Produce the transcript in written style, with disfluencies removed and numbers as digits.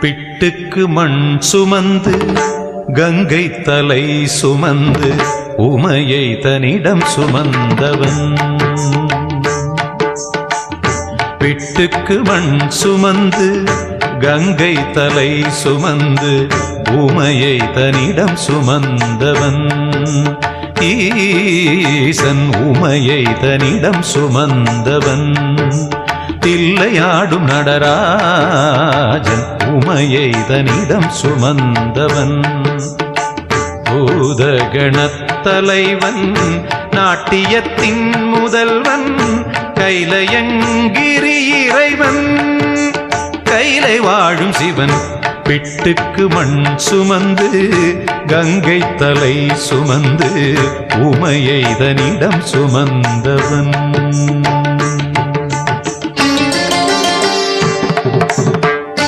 பிட்டுக்கு மண் சுமந்து கங்கை தலை சுமந்து உமையை தன்னிடம் சுமந்தவன். பிட்டுக்கு மண் சுமந்து கங்கை தலை சுமந்து உமையை தன்னிடம் சுமந்தவன். ஈசன் உமையை தன்னிடம் சுமந்தவன். தில்லையாடும் நடராஜன் உமையை தன்னிடம் சுமந்தவன். பூதகணத்தலைவன் நாட்டியத்தின் முதல்வன் கைலயங்கிரி இறைவன் கைலை வாழும் சிவன். பிட்டுக்கு மண் சுமந்து கங்கை தலை சுமந்து உமையை தன்னிடம் சுமந்தவன்.